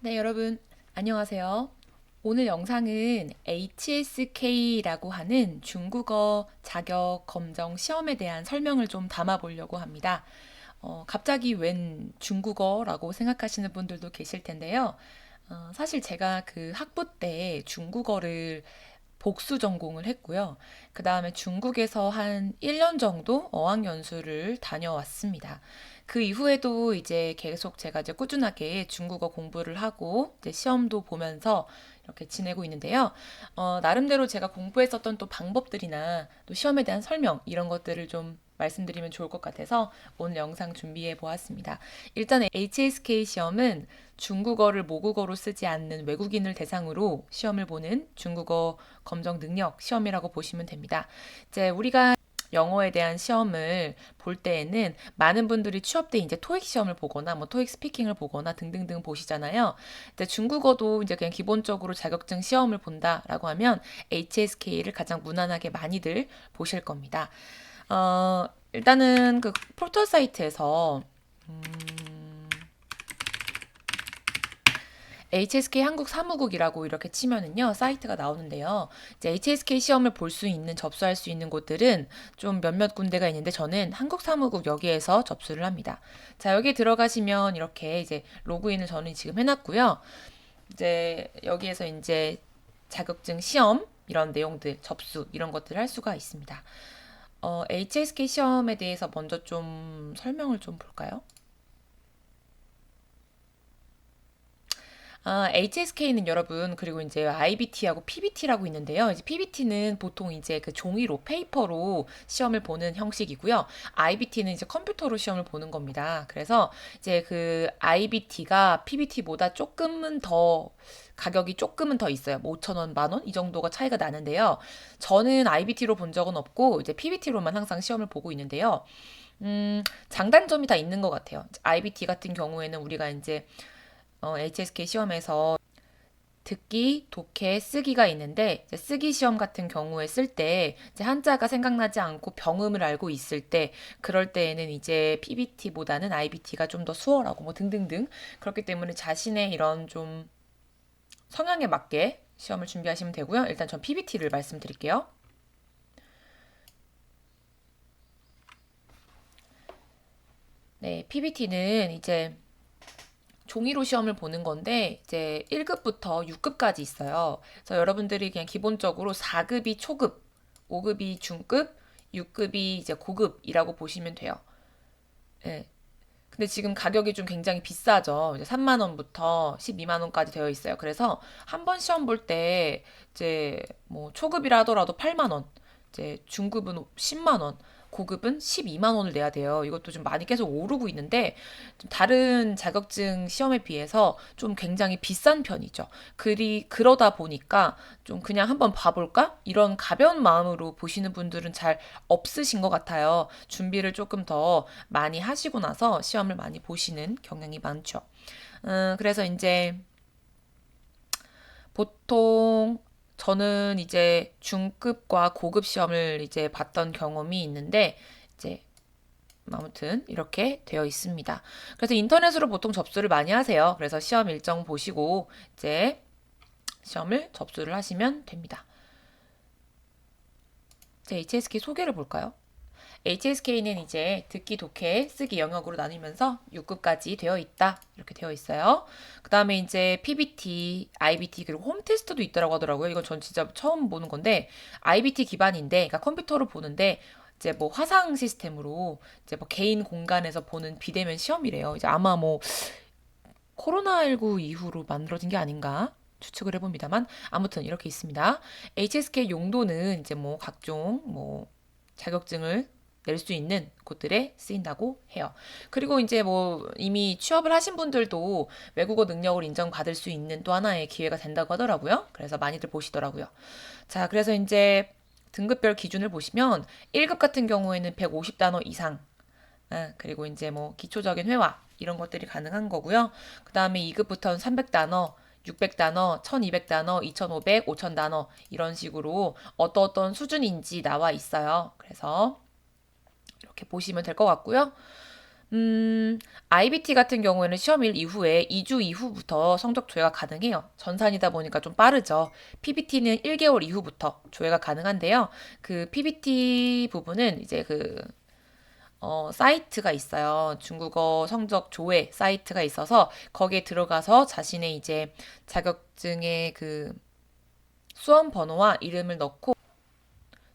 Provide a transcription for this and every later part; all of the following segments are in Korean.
네, 여러분, 안녕하세요. 오늘 영상은 HSK라고 하는 중국어 자격 검정 시험에 대한 설명을 좀 담아보려고 합니다. 갑자기 웬 중국어라고 생각하시는 분들도 계실 텐데요. 사실 제가 그 학부 때 중국어를 복수 전공을 했고요. 그 다음에 중국에서 한 1년 정도 어학연수를 다녀왔습니다. 그 이후에도 이제 계속 제가 이제 꾸준하게 중국어 공부를 하고 이제 시험도 보면서 이렇게 지내고 있는데요. 나름대로 제가 공부했었던 또 방법들이나 또 시험에 대한 설명 이런 것들을 좀 말씀드리면 좋을 것 같아서 오늘 영상 준비해 보았습니다. 일단 HSK 시험은 중국어를 모국어로 쓰지 않는 외국인을 대상으로 시험을 보는 중국어 검정 능력 시험이라고 보시면 됩니다. 이제 우리가 영어에 대한 시험을 볼 때에는 많은 분들이 취업 때 이제 토익 시험을 보거나 뭐 토익 스피킹을 보거나 등등등 보시잖아요. 근데 중국어도 이제 그냥 기본적으로 자격증 시험을 본다라고 하면 HSK를 가장 무난하게 많이들 보실 겁니다. 일단은 그 포털 사이트에서 HSK 한국 사무국이라고 이렇게 치면은요, 사이트가 나오는데요. 이제 HSK 시험을 볼 수 있는, 접수할 수 있는 곳들은 좀 몇몇 군데가 있는데 저는 한국 사무국 여기에서 접수를 합니다. 자, 여기 들어가시면 이렇게 이제 로그인을 저는 지금 해놨고요. 이제 여기에서 이제 자격증 시험, 이런 내용들, 접수, 이런 것들을 할 수가 있습니다. HSK 시험에 대해서 먼저 좀 설명을 좀 볼까요? HSK는 여러분, 그리고 이제 IBT하고 PBT라고 있는데요. 이제 PBT는 보통 이제 그 종이로, 페이퍼로 시험을 보는 형식이고요. IBT는 이제 컴퓨터로 시험을 보는 겁니다. 그래서 이제 그 IBT가 PBT보다 조금은 더 가격이 조금은 더 있어요. 뭐 5천 원, 만 원? 이 정도가 차이가 나는데요. 저는 IBT로 본 적은 없고, 이제 PBT로만 항상 시험을 보고 있는데요. 장단점이 다 있는 것 같아요. IBT 같은 경우에는 우리가 이제 HSK 시험에서 듣기, 독해, 쓰기가 있는데 쓰기 시험 같은 경우에 쓸 때 한자가 생각나지 않고 병음을 알고 있을 때 그럴 때에는 이제 PBT보다는 IBT가 좀 더 수월하고 뭐 등등등 그렇기 때문에 자신의 이런 좀 성향에 맞게 시험을 준비하시면 되고요. 일단 전 PBT를 말씀드릴게요. 네, PBT는 이제 종이로 시험을 보는 건데 이제 1급부터 6급까지 있어요. 그래서 여러분들이 그냥 기본적으로 4급이 초급, 5급이 중급, 6급이 이제 고급이라고 보시면 돼요. 예. 근데 지금 가격이 좀 굉장히 비싸죠. 이제 3만 원부터 12만 원까지 되어 있어요. 그래서 한 번 시험 볼 때 이제 뭐 초급이라 하더라도 8만 원, 이제 중급은 10만 원, 고급은 12만 원을 내야 돼요. 이것도 좀 많이 계속 오르고 있는데 좀 다른 자격증 시험에 비해서 좀 굉장히 비싼 편이죠. 그러다 보니까 좀 그냥 한번 봐볼까? 이런 가벼운 마음으로 보시는 분들은 잘 없으신 것 같아요. 준비를 조금 더 많이 하시고 나서 시험을 많이 보시는 경향이 많죠. 그래서 이제 보통 저는 이제 중급과 고급 시험을 이제 봤던 경험이 있는데 이제 아무튼 이렇게 되어 있습니다. 그래서 인터넷으로 보통 접수를 많이 하세요. 그래서 시험 일정 보시고 이제 시험을 접수를 하시면 됩니다. 제 HSK 소개를 볼까요? HSK는 이제 듣기, 독해, 쓰기 영역으로 나뉘면서 6급까지 되어 있다. 이렇게 되어 있어요. 그 다음에 이제 PBT, IBT, 그리고 홈 테스트도 있다고 하더라고요. 이건 전 진짜 처음 보는 건데, IBT 기반인데, 그러니까 컴퓨터로 보는데, 이제 뭐 화상 시스템으로 이제 뭐 개인 공간에서 보는 비대면 시험이래요. 이제 아마 뭐 코로나19 이후로 만들어진 게 아닌가 추측을 해봅니다만 아무튼 이렇게 있습니다. HSK 용도는 이제 뭐 각종 뭐 자격증을 낼 수 있는 곳들에 쓰인다고 해요. 그리고 이제 뭐 이미 취업을 하신 분들도 외국어 능력을 인정받을 수 있는 또 하나의 기회가 된다고 하더라고요. 그래서 많이들 보시더라고요. 자, 그래서 이제 등급별 기준을 보시면 1급 같은 경우에는 150단어 이상, 그리고 이제 뭐 기초적인 회화 이런 것들이 가능한 거고요. 그 다음에 2급부터는 300단어, 600단어, 1200단어, 2500, 5000단어 이런 식으로 어떤 수준인지 나와 있어요. 그래서 이렇게 보시면 될 것 같고요. IBT 같은 경우에는 시험일 이후에 2주 이후부터 성적 조회가 가능해요. 전산이다 보니까 좀 빠르죠. PBT는 1개월 이후부터 조회가 가능한데요. 그 PBT 부분은 이제 사이트가 있어요. 중국어 성적 조회 사이트가 있어서 거기에 들어가서 자신의 이제 자격증의 그 수험 번호와 이름을 넣고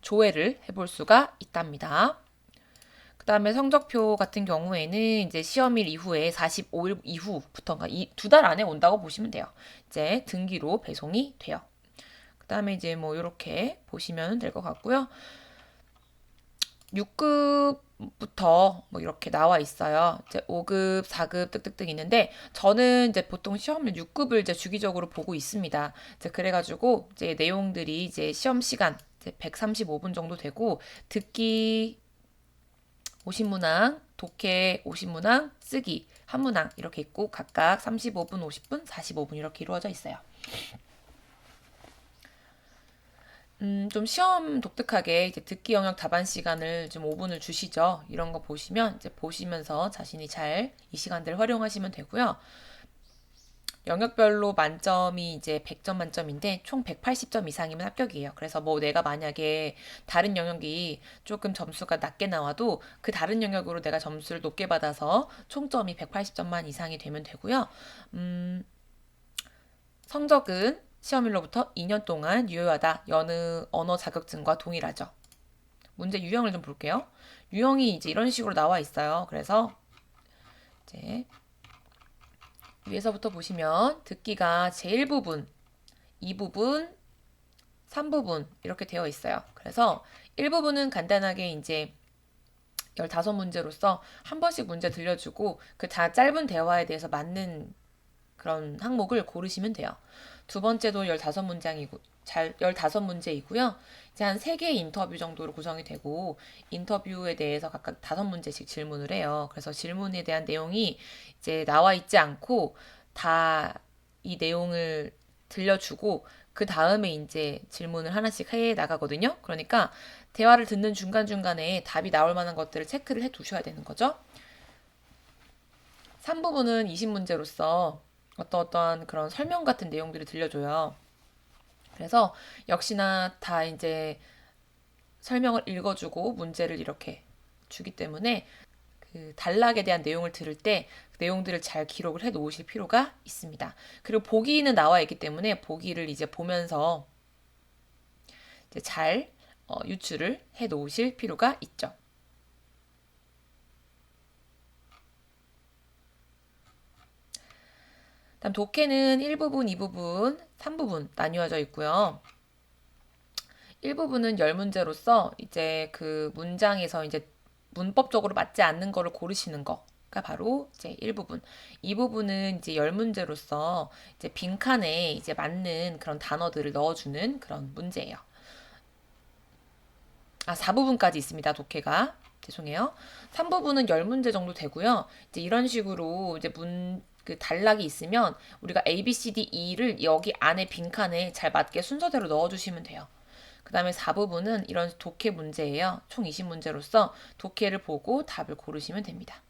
조회를 해볼 수가 있답니다. 그 다음에 성적표 같은 경우에는 이제 시험일 이후에 45일 이후부터인가 두 달 안에 온다고 보시면 돼요. 이제 등기로 배송이 돼요. 그 다음에 이제 뭐 이렇게 보시면 될 것 같고요. 6급부터 뭐 이렇게 나와 있어요. 이제 5급, 4급 뜩뜩뜩 있는데 저는 이제 보통 시험을 6급을 이제 주기적으로 보고 있습니다. 이제 그래가지고 이제 내용들이 이제 시험 시간 이제 135분 정도 되고 듣기 50문항, 독해 50문항, 쓰기 한 문항 이렇게 있고 각각 35분, 50분, 45분 이렇게 이루어져 있어요. 좀 시험 독특하게 이제 듣기 영역 답안 시간을 좀 5분을 주시죠. 이런 거 보시면 이제 보시면서 자신이 잘 이 시간들 활용하시면 되고요. 영역별로 만점이 이제 100점 만점인데 총 180점 이상이면 합격이에요. 그래서 뭐 내가 만약에 다른 영역이 조금 점수가 낮게 나와도 그 다른 영역으로 내가 점수를 높게 받아서 총점이 180점만 이상이 되면 되고요. 성적은 시험일로부터 2년 동안 유효하다. 여느 언어 자격증과 동일하죠. 문제 유형을 좀 볼게요. 유형이 이제 이런 식으로 나와 있어요. 그래서 이제 위에서부터 보시면 듣기가 제1부분, 2부분, 3부분 이렇게 되어 있어요. 그래서 1부분은 간단하게 이제 15문제로서 한 번씩 문제 들려주고 그 다 짧은 대화에 대해서 맞는 그런 항목을 고르시면 돼요. 두 번째도 15문제이고요. 이제 한 3개의 인터뷰 정도로 구성이 되고 인터뷰에 대해서 각각 5문제씩 질문을 해요. 그래서 질문에 대한 내용이 이제 나와 있지 않고 다 이 내용을 들려주고 그 다음에 이제 질문을 하나씩 해 나가거든요. 그러니까 대화를 듣는 중간중간에 답이 나올 만한 것들을 체크를 해 두셔야 되는 거죠. 3부분은 20문제로서 어떠한 그런 설명 같은 내용들을 들려줘요. 그래서 역시나 다 이제 설명을 읽어주고 문제를 이렇게 주기 때문에 그 단락에 대한 내용을 들을 때 그 내용들을 잘 기록을 해 놓으실 필요가 있습니다. 그리고 보기는 나와 있기 때문에 보기를 이제 보면서 이제 잘 유출을 해 놓으실 필요가 있죠. 다음 독해는 1부분, 2부분, 3부분 나뉘어져 있고요. 1부분은 10문제로서 이제 그 문장에서 이제 문법적으로 맞지 않는 거를 고르시는 거가 바로 이제 1부분. 2부분은 이제 10문제로서 이제 빈칸에 이제 맞는 그런 단어들을 넣어주는 그런 문제예요. 4부분까지 있습니다. 독해가. 죄송해요. 3부분은 10문제 정도 되고요. 이제 이런 식으로 이제 그 단락이 있으면 우리가 A, B, C, D, E를 여기 안에 빈칸에 잘 맞게 순서대로 넣어주시면 돼요. 그 다음에 4부분은 이런 독해 문제예요. 총 20문제로서 독해를 보고 답을 고르시면 됩니다.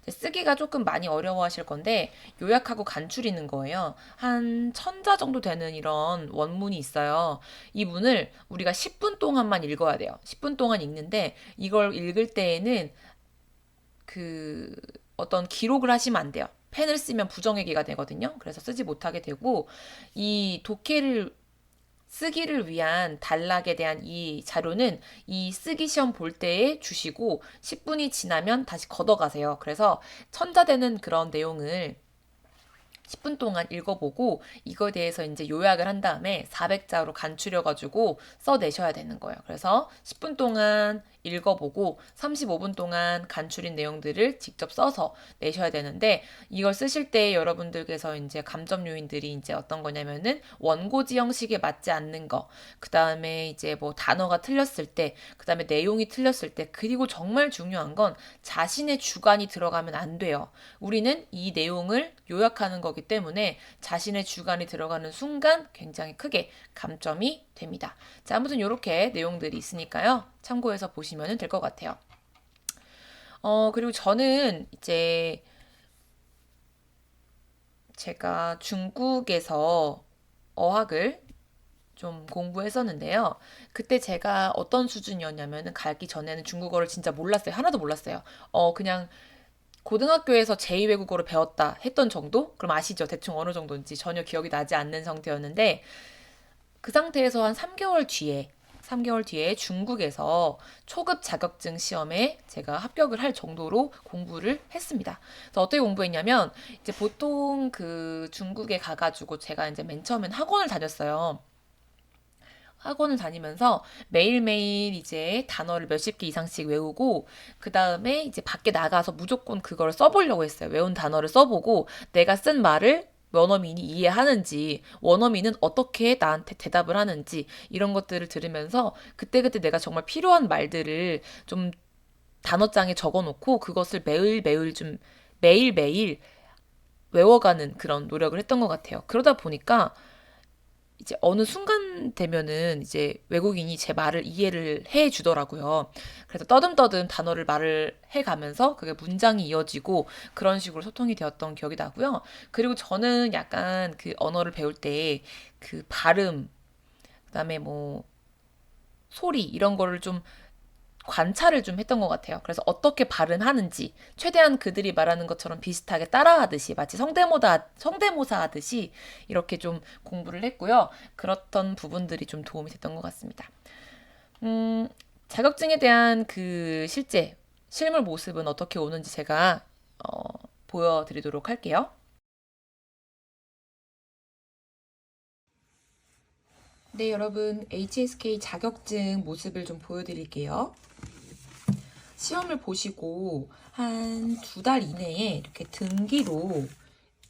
쓰기가 조금 많이 어려워하실 건데 요약하고 간추리는 거예요. 한 1000자 정도 되는 이런 원문이 있어요. 이 문을 우리가 10분 동안만 읽어야 돼요. 10분 동안 읽는데 이걸 읽을 때에는 그 어떤 기록을 하시면 안 돼요. 펜을 쓰면 부정얘기가 되거든요. 그래서 쓰지 못하게 되고 이 독해를 쓰기를 위한 단락에 대한 이 자료는 이 쓰기 시험 볼 때에 주시고 10분이 지나면 다시 걷어가세요. 그래서 천자되는 그런 내용을 10분 동안 읽어보고 이거에 대해서 이제 요약을 한 다음에 400자로 간추려가지고 써내셔야 되는 거예요. 그래서 10분 동안 읽어보고 35분 동안 간추린 내용들을 직접 써서 내셔야 되는데 이걸 쓰실 때 여러분들께서 이제 감점 요인들이 이제 어떤 거냐면은 원고지 형식에 맞지 않는 거, 그 다음에 이제 뭐 단어가 틀렸을 때, 그 다음에 내용이 틀렸을 때, 그리고 정말 중요한 건 자신의 주관이 들어가면 안 돼요. 우리는 이 내용을 요약하는 거기 때문에 자신의 주관이 들어가는 순간 굉장히 크게 감점이 됩니다. 자, 아무튼 이렇게 내용들이 있으니까요. 참고해서 보시면 될 것 같아요. 그리고 저는 이제 제가 중국에서 어학을 좀 공부했었는데요. 그때 제가 어떤 수준이었냐면은 가기 전에는 중국어를 진짜 몰랐어요. 하나도 몰랐어요. 그냥 고등학교에서 제2외국어를 배웠다 했던 정도? 그럼 아시죠? 대충 어느 정도인지 전혀 기억이 나지 않는 상태였는데 그 상태에서 한 3개월 뒤에 중국에서 초급 자격증 시험에 제가 합격을 할 정도로 공부를 했습니다. 그래서 어떻게 공부했냐면 이제 보통 그 중국에 가가지고 제가 이제 맨 처음엔 학원을 다녔어요. 학원을 다니면서 매일매일 이제 단어를 몇십 개 이상씩 외우고, 그 다음에 이제 밖에 나가서 무조건 그걸 써보려고 했어요. 외운 단어를 써보고, 내가 쓴 말을 원어민이 이해하는지, 원어민은 어떻게 나한테 대답을 하는지, 이런 것들을 들으면서 그때그때 내가 정말 필요한 말들을 좀 단어장에 적어 놓고, 그것을 매일매일 외워가는 그런 노력을 했던 것 같아요. 그러다 보니까 이제 어느 순간 되면은 이제 외국인이 제 말을 이해를 해 주더라고요. 그래서 떠듬떠듬 단어를 말을 해 가면서 그게 문장이 이어지고 그런 식으로 소통이 되었던 기억이 나고요. 그리고 저는 약간 그 언어를 배울 때 그 발음, 그다음에 뭐 소리 이런 거를 좀 관찰을 좀 했던 것 같아요. 그래서 어떻게 발음하는지 최대한 그들이 말하는 것처럼 비슷하게 따라하듯이 마치 성대모사 하듯이 이렇게 좀 공부를 했고요. 그렇던 부분들이 좀 도움이 됐던 것 같습니다. 음, 자격증에 대한 그 실제 실물 모습은 어떻게 오는지 제가 보여드리도록 할게요. 네, 여러분 HSK 자격증 모습을 좀 보여드릴게요. 시험을 보시고 한 2달 이내에 이렇게 등기로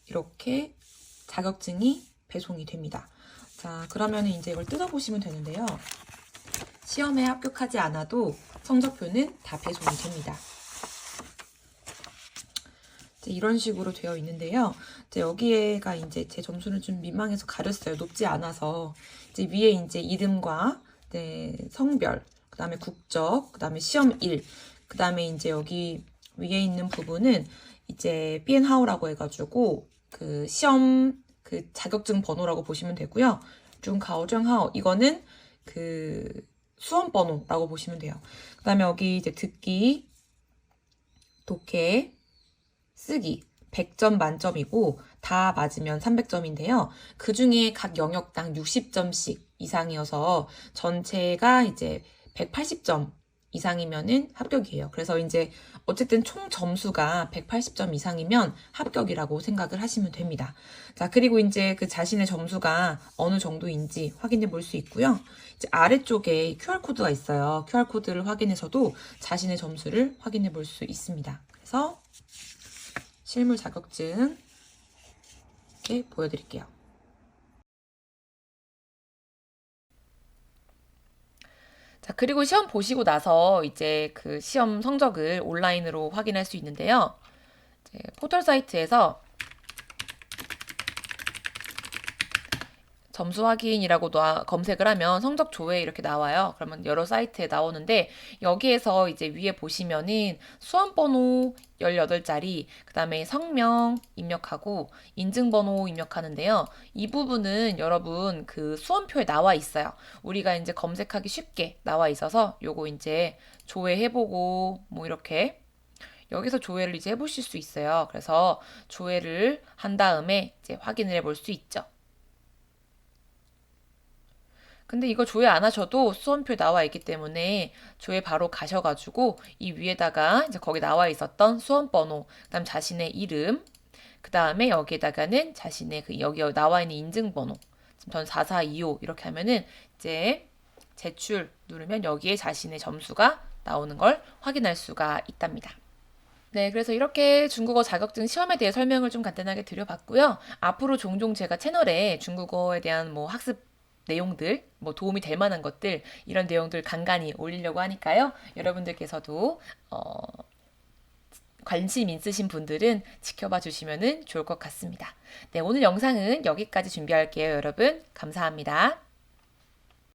이렇게 자격증이 배송이 됩니다. 자, 그러면 이제 이걸 뜯어보시면 되는데요. 시험에 합격하지 않아도 성적표는 다 배송이 됩니다. 이런 식으로 되어 있는데요. 여기에가 이제 제 점수는 좀 민망해서 가렸어요. 높지 않아서. 이제 위에 이제 이름과 성별, 그 다음에 국적, 그 다음에 시험일, 그 다음에 이제 여기 위에 있는 부분은 이제 비엔하오라고 해가지고 그 시험 그 자격증 번호라고 보시면 되고요. 중가오정하오 이거는 그 수험 번호라고 보시면 돼요. 그 다음에 여기 이제 듣기, 독해, 쓰기 100점 만점이고 다 맞으면 300점인데요. 그 중에 각 영역당 60점씩 이상이어서 전체가 이제 180점 이상이면은 합격이에요. 그래서 이제 어쨌든 총 점수가 180점 이상이면 합격이라고 생각을 하시면 됩니다. 자, 그리고 이제 그 자신의 점수가 어느 정도인지 확인해 볼 수 있고요. 이제 아래쪽에 QR코드가 있어요. QR코드를 확인해서도 자신의 점수를 확인해 볼 수 있습니다. 그래서 실물 자격증 이렇게 보여드릴게요. 자, 그리고 시험 보시고 나서 이제 그 시험 성적을 온라인으로 확인할 수 있는데요. 이제 포털 사이트에서 점수 확인이라고 검색을 하면 성적 조회 이렇게 나와요. 그러면 여러 사이트에 나오는데 여기에서 이제 위에 보시면은 수험번호 18자리, 그 다음에 성명 입력하고 인증번호 입력하는데요. 이 부분은 여러분 그 수험표에 나와 있어요. 우리가 이제 검색하기 쉽게 나와 있어서 요거 이제 조회해보고 뭐 이렇게 여기서 조회를 이제 해보실 수 있어요. 그래서 조회를 한 다음에 이제 확인을 해볼 수 있죠. 근데 이거 조회 안 하셔도 수험표 나와 있기 때문에 조회 바로 가셔가지고 이 위에다가 이제 거기 나와 있었던 수험 번호, 그다음 자신의 이름, 그 다음에 여기에다가는 자신의 그 여기 나와 있는 인증번호, 지금 전 4425 이렇게 하면은 이제 제출 누르면 여기에 자신의 점수가 나오는 걸 확인할 수가 있답니다. 네, 그래서 이렇게 중국어 자격증 시험에 대해 설명을 좀 간단하게 드려봤고요. 앞으로 종종 제가 채널에 중국어에 대한 뭐 학습 내용들, 뭐 도움이 될 만한 것들, 이런 내용들 간간히 올리려고 하니까요. 여러분들께서도 관심 있으신 분들은 지켜봐 주시면 좋을 것 같습니다. 네, 오늘 영상은 여기까지 준비할게요, 여러분. 감사합니다.